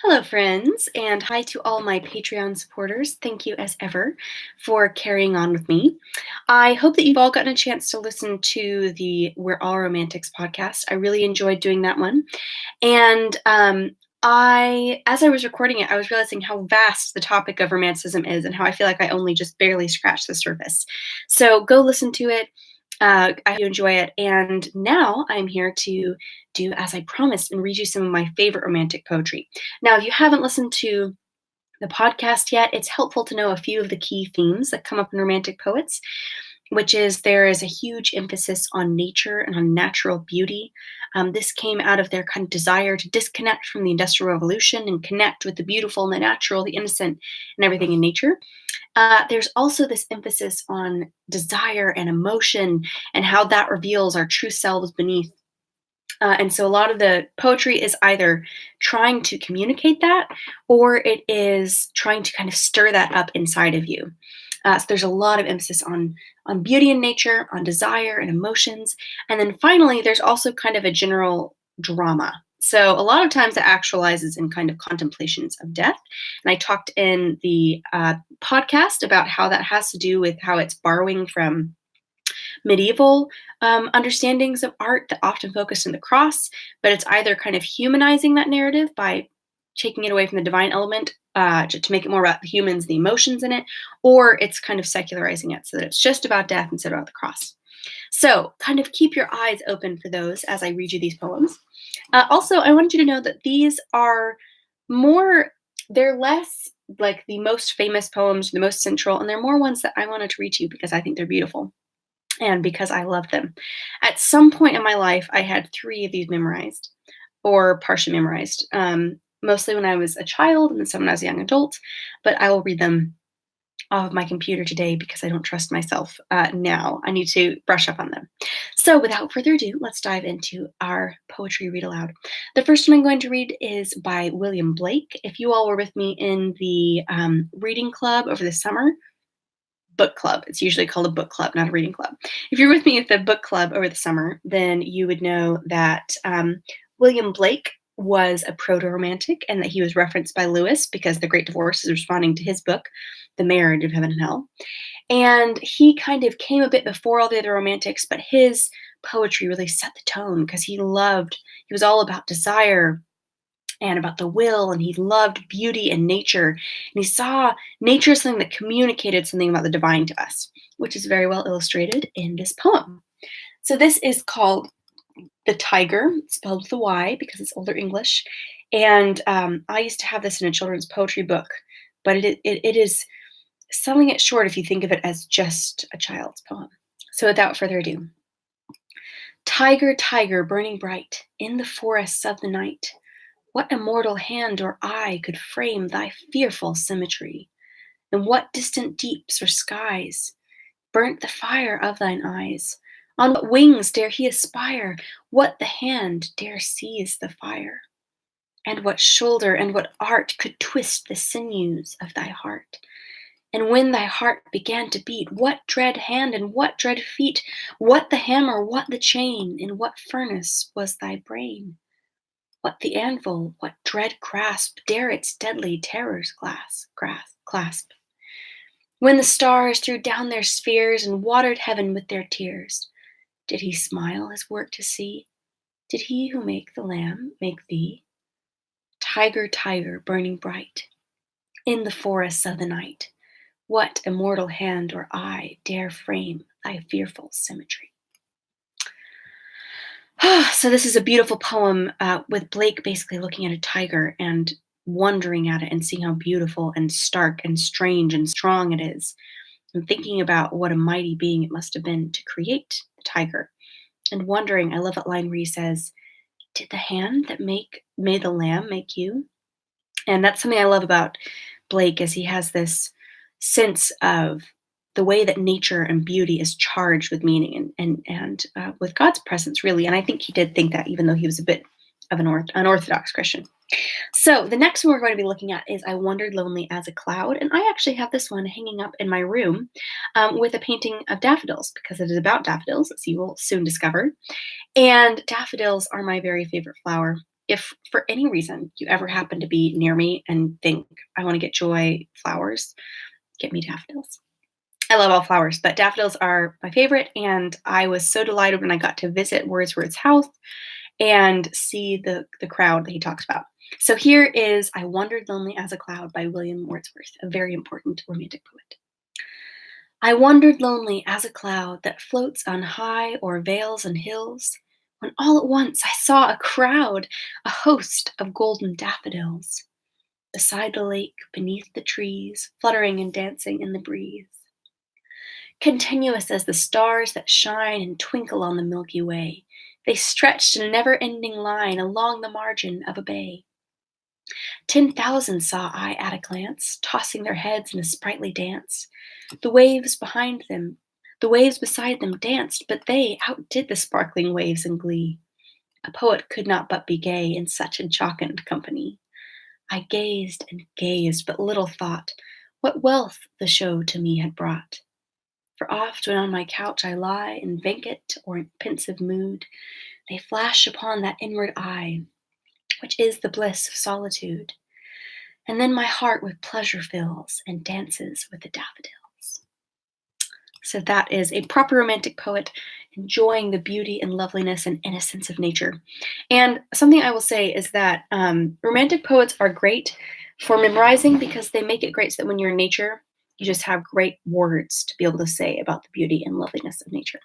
Hello, friends, and hi to all my Patreon supporters. Thank you, as ever, for carrying on with me. I hope that you've all gotten a chance to listen to the We're All Romantics podcast. I really enjoyed doing that one. And as I was recording it, I was realizing how vast the topic of romanticism is and how I feel like I only just barely scratched the surface. So go listen to it. I hope you enjoy it. And now I'm here to do as I promised and read you some of my favorite romantic poetry. Now, if you haven't listened to the podcast yet, it's helpful to know a few of the key themes that come up in romantic poets, which is there is a huge emphasis on nature and on natural beauty. This came out of their kind of desire to disconnect from the Industrial Revolution and connect with the beautiful and the natural, the innocent, and everything in nature. There's also this emphasis on desire and emotion and how that reveals our true selves beneath. And so a lot of the poetry is either trying to communicate that or it is trying to kind of stir that up inside of you. So there's a lot of emphasis on beauty in nature, on desire and emotions. And then finally, there's also kind of a general drama. So a lot of times it actualizes in kind of contemplations of death. And I talked in the podcast about how that has to do with how it's borrowing from medieval understandings of art that often focus on the cross, but it's either kind of humanizing that narrative by taking it away from the divine element to make it more about the humans, the emotions in it, or it's kind of secularizing it so that it's just about death instead of about the cross. So, kind of keep your eyes open for those as I read you these poems. Also, I wanted you to know that these are they're less like the most famous poems, the most central, and they're more ones that I wanted to read to you because I think they're beautiful and because I love them. At some point in my life, I had three of these memorized or partially memorized, mostly when I was a child and then some when I was a young adult, but I will read them off of my computer today because I don't trust myself now. I need to brush up on them. So without further ado, let's dive into our poetry read aloud. The first one I'm going to read is by William Blake. If you all were with me in the reading club over the summer, book club. It's usually called a book club, not a reading club. If you're with me at the book club over the summer, then you would know that William Blake was a proto-romantic and that he was referenced by Lewis because The Great Divorce is responding to his book, The Marriage of Heaven and Hell. And he kind of came a bit before all the other romantics, but his poetry really set the tone because he was all about desire and about the will, and he loved beauty and nature. And he saw nature as something that communicated something about the divine to us, which is very well illustrated in this poem. So this is called The Tiger, spelled with a Y because it's Older English. And I used to have this in a children's poetry book, but it is selling it short if you think of it as just a child's poem. So without further ado. Tiger, tiger, burning bright in the forests of the night, what immortal hand or eye could frame thy fearful symmetry? In what distant deeps or skies burnt the fire of thine eyes? On what wings dare he aspire? What the hand dare seize the fire? And what shoulder and what art could twist the sinews of thy heart? And when thy heart began to beat, what dread hand and what dread feet? What the hammer, what the chain? In what furnace was thy brain? What the anvil, what dread grasp dare its deadly terrors clasp? When the stars threw down their spheres and watered heaven with their tears, did he smile his work to see? Did he who make the lamb make thee? Tiger, tiger, burning bright in the forests of the night, what immortal hand or eye dare frame thy fearful symmetry? So this is a beautiful poem with Blake basically looking at a tiger and wondering at it and seeing how beautiful and stark and strange and strong it is, and thinking about what a mighty being it must have been to create the tiger, and wondering. I love that line where he says, "Did the hand that made the lamb make you?" And that's something I love about Blake is he has this sense of the way that nature and beauty is charged with meaning and with God's presence, really. And I think he did think that, even though he was a bit of an unorthodox Christian. So the next one we're going to be looking at is I Wandered Lonely as a Cloud. And I actually have this one hanging up in my room with a painting of daffodils because it is about daffodils, as you will soon discover. And daffodils are my very favorite flower. if for any reason you ever happen to be near me and think, I want to get Joy flowers, get me daffodils. I love all flowers, but daffodils are my favorite. And I was so delighted when I got to visit Wordsworth's house and see the crowd that he talks about. So here is I Wandered Lonely as a Cloud by William Wordsworth, a very important romantic poet. I wandered lonely as a cloud that floats on high o'er vales and hills, when all at once I saw a crowd, a host of golden daffodils, beside the lake, beneath the trees, fluttering and dancing in the breeze. Continuous as the stars that shine and twinkle on the Milky Way, they stretched in a never ending line along the margin of a bay. 10,000 saw I at a glance, tossing their heads in a sprightly dance. The waves behind them, the waves beside them danced, but they outdid the sparkling waves in glee. A poet could not but be gay in such a jocund company. I gazed and gazed, but little thought what wealth the show to me had brought. For oft when on my couch I lie, in vacant or in pensive mood, they flash upon that inward eye, which is the bliss of solitude. And then my heart with pleasure fills and dances with the daffodils. So that is a proper romantic poet enjoying the beauty and loveliness and innocence of nature. And something I will say is that romantic poets are great for memorizing because they make it great so that when you're in nature, you just have great words to be able to say about the beauty and loveliness of nature.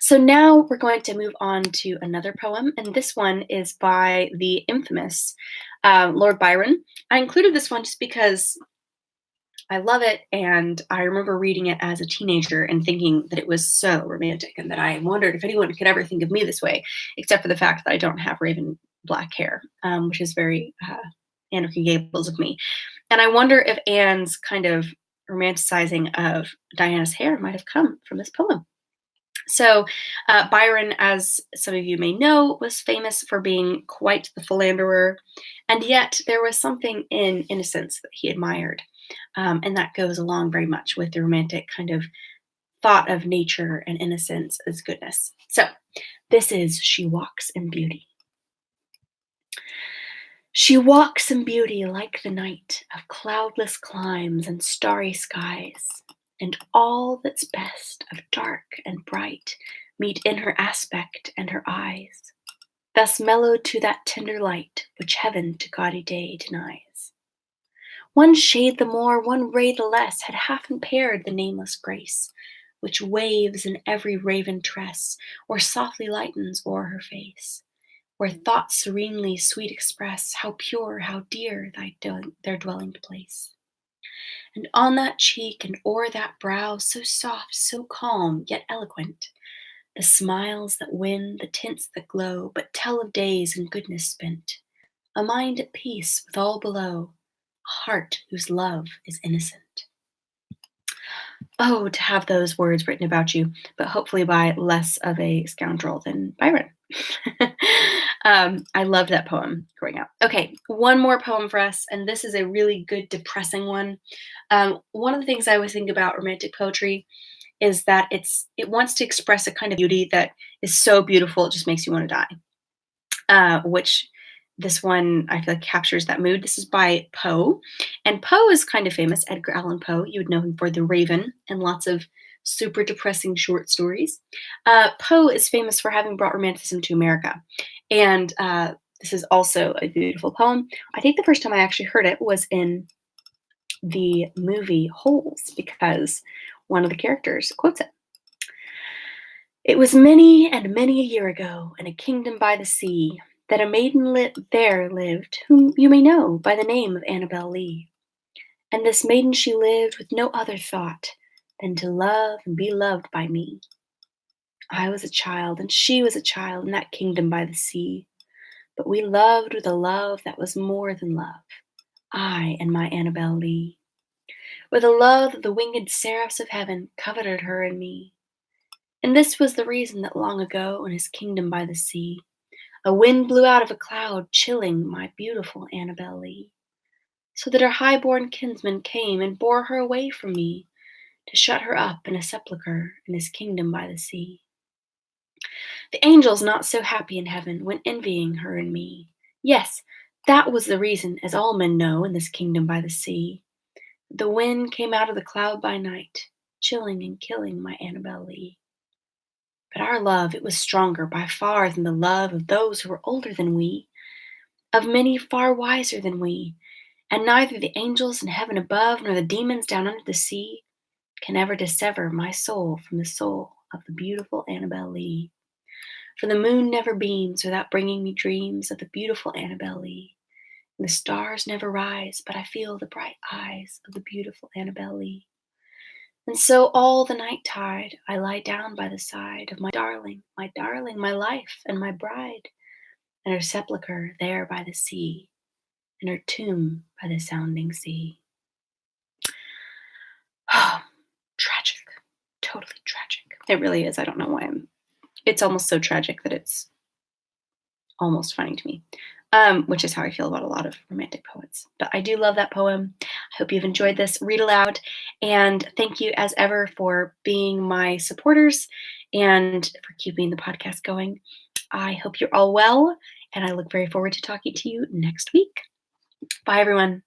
So now we're going to move on to another poem, and this one is by the infamous Lord Byron. I included this one just because I love it, and I remember reading it as a teenager and thinking that it was so romantic, and that I wondered if anyone could ever think of me this way, except for the fact that I don't have raven black hair, which is very Anne of Green Gables of me. And I wonder if Anne's kind of romanticizing of Diana's hair might have come from this poem. So, Byron, as some of you may know, was famous for being quite the philanderer, and yet there was something in innocence that he admired. And that goes along very much with the romantic kind of thought of nature and innocence as goodness. So, this is She Walks in Beauty. She walks in beauty like the night of cloudless climes and starry skies, and all that's best of dark and bright meet in her aspect and her eyes, thus mellowed to that tender light which heaven to gaudy day denies. One shade the more, one ray the less, had half impaired the nameless grace, which waves in every raven tress, or softly lightens o'er her face, where thoughts serenely sweet express how pure, how dear their dwelling place. And on that cheek and o'er that brow, so soft, so calm, yet eloquent, the smiles that win, the tints that glow, but tell of days and goodness spent, a mind at peace with all below, a heart whose love is innocent. Oh, to have those words written about you, but hopefully by less of a scoundrel than Byron. I loved that poem growing up. Okay, one more poem for us, and this is a really good depressing one. One of the things I always think about romantic poetry is that it wants to express a kind of beauty that is so beautiful it just makes you want to die. Which this one I feel like captures that mood. This is by Poe, and Poe is kind of famous. Edgar Allan Poe, you would know him for The Raven and lots of super depressing short stories. Poe is famous for having brought romanticism to America, and this is also a beautiful poem. I think the first time I actually heard it was in the movie Holes, because one of the characters quotes it. It was many and many a year ago, in a kingdom by the sea, that a maiden there lived, whom you may know by the name of Annabel Lee. And this maiden she lived with no other thought than to love and be loved by me. I was a child, and she was a child in that kingdom by the sea, but we loved with a love that was more than love, I and my Annabel Lee. With a love that the winged seraphs of heaven coveted her and me. And this was the reason that long ago in his kingdom by the sea, a wind blew out of a cloud, chilling my beautiful Annabel Lee, so that her high-born kinsman came and bore her away from me to shut her up in a sepulchre in his kingdom by the sea. The angels not so happy in heaven went envying her and me. Yes, that was the reason, as all men know in this kingdom by the sea. The wind came out of the cloud by night, chilling and killing my Annabel Lee. But our love, it was stronger by far than the love of those who were older than we, of many far wiser than we, and neither the angels in heaven above nor the demons down under the sea can ever dissever my soul from the soul of the beautiful Annabel Lee. For the moon never beams without bringing me dreams of the beautiful Annabel Lee. And the stars never rise, but I feel the bright eyes of the beautiful Annabel Lee. And so all the night tide I lie down by the side of my darling, my life and my bride, and her sepulchre there by the sea, and her tomb by the sounding sea. Oh, tragic. Totally tragic. It really is. I don't know why it's almost so tragic that it's almost funny to me, which is how I feel about a lot of romantic poets. But I do love that poem. I hope you've enjoyed this read aloud. And thank you, as ever, for being my supporters and for keeping the podcast going. I hope you're all well, and I look very forward to talking to you next week. Bye, everyone.